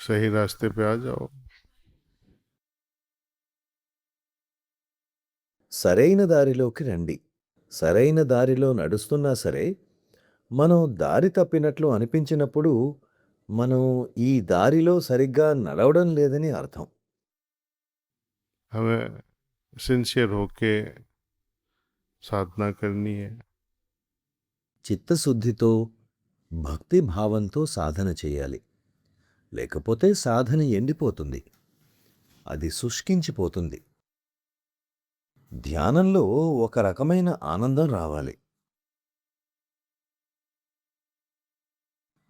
सही रास्ते पे आ जाओ। సరైన దారిలోకి రండి. సరైన దారిలో నడుస్తున్నా సరే, మనం దారి తప్పినట్లు అనిపించినప్పుడు, మనం ఈ దారిలో సరిగ్గా నడవడం లేదని అర్థం. हमें सिंसियर होके साधना करनी है। చిత్తశుద్ధితో, భక్తి భావంతో సాధన చేయాలి. లేకపోతే సాధన ఎండిపోతుంది. అది శుష్కించిపోతుంది. ధ్యానంలో ఒక రకమైన ఆనందం రావాలి.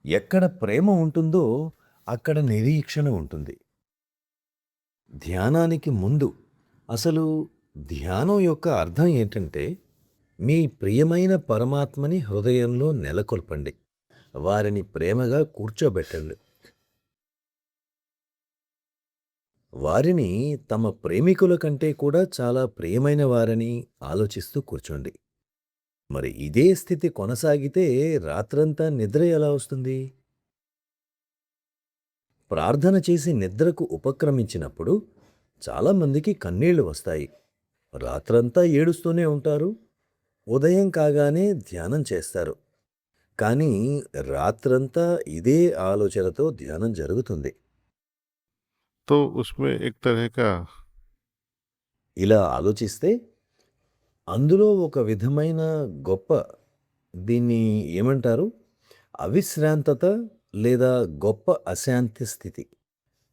ఎక్కడ ప్రేమ ఉంటుందో అక్కడ నిరీక్షణ ఉంటుంది. ధ్యానానికి ముందు అసలు ధ్యానం యొక్క అర్థం ఏంటంటే, మీ ప్రియమైన పరమాత్మని హృదయంలో నెలకొల్పండి. వారిని ప్రేమగా కూర్చోబెట్టండి. వారిని తమ ప్రేమికుల కంటే కూడా చాలా ప్రియమైన వారని ఆలోచిస్తూ కూర్చోండి. మరి ఇదే స్థితి కొనసాగితే రాత్రంతా నిద్ర ఎలా వస్తుంది? ప్రార్థన చేసి నిద్రకు ఉపక్రమించినప్పుడు చాలామందికి కన్నీళ్లు వస్తాయి. రాత్రంతా ఏడుస్తూనే ఉంటారు. ఉదయం కాగానే ధ్యానం చేస్తారు. కానీ రాత్రంతా ఇదే ఆలోచనతో ధ్యానం జరుగుతుంది. तो उसमें एक तरह का ఇలా ఆలోచిస్తే అందులో ఒక విధమైన గొప్ప దీన్ని ఏమంటారు? అవిశ్రాంతత లేదా గొప్ప అశాంతి స్థితి.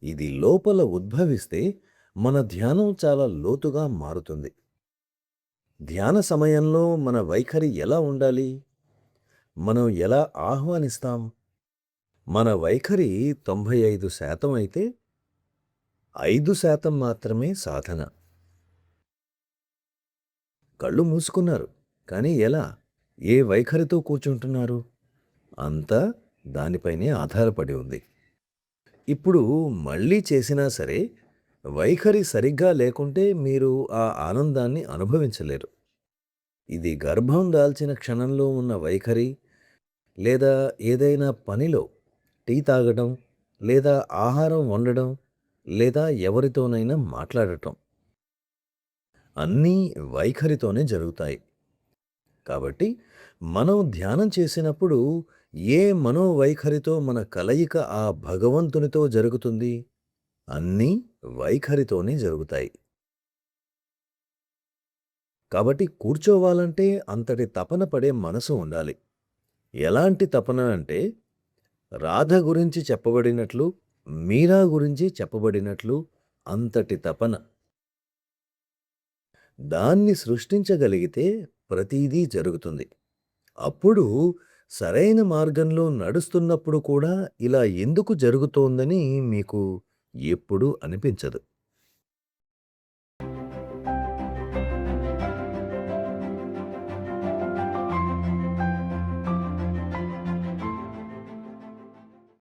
ఇది లోపల ఉద్భవిస్తే మన ధ్యానం చాలా లోతుగా మారుతుంది. ధ్యాన సమయంలో మన వైఖరి ఎలా ఉండాలి? మనం ఎలా ఆహ్వానిస్తాం? మన వైఖరి 95% అయితే 5% మాత్రమే సాధన. కళ్ళు మూసుకున్నారు. కానీ ఎలా? ఏ వైఖరితో కూర్చుంటున్నారు? అంతా దానిపైనే ఆధారపడి ఉంది. ఇప్పుడు మళ్ళీ చేసినా సరే, వైఖరి సరిగ్గా లేకుంటే మీరు ఆ ఆనందాన్ని అనుభవించలేరు. ఇది గర్భం దాల్చిన క్షణంలో ఉన్న వైఖరి, లేదా ఏదైనా పనిలో టీ తాగడం, లేదా ఆహారం వండడం, లేదా ఎవరితోనైనా మాట్లాడటం. అన్నీ వైఖరితోనే జరుగుతాయి. కాబట్టి మనం ధ్యానం చేసినప్పుడు ఏ మనోవైఖరితో మన కలయిక ఆ భగవంతునితో జరుగుతుంది? అన్నీ వైఖరితోనే జరుగుతాయి. కాబట్టి కూర్చోవాలంటే అంతటి తపన పడే మనసు ఉండాలి. ఎలాంటి తపన అంటే, రాధ గురించి చెప్పబడినట్లు, మీరా గురించి చెప్పబడినట్లు అంతటి తపన. దాన్ని సృష్టించగలిగితే ప్రతీదీ జరుగుతుంది. అప్పుడు సరైన మార్గంలో నడుస్తున్నప్పుడు కూడా ఇలా ఎందుకు జరుగుతోందని మీకు ఎప్పుడూ అనిపించదు.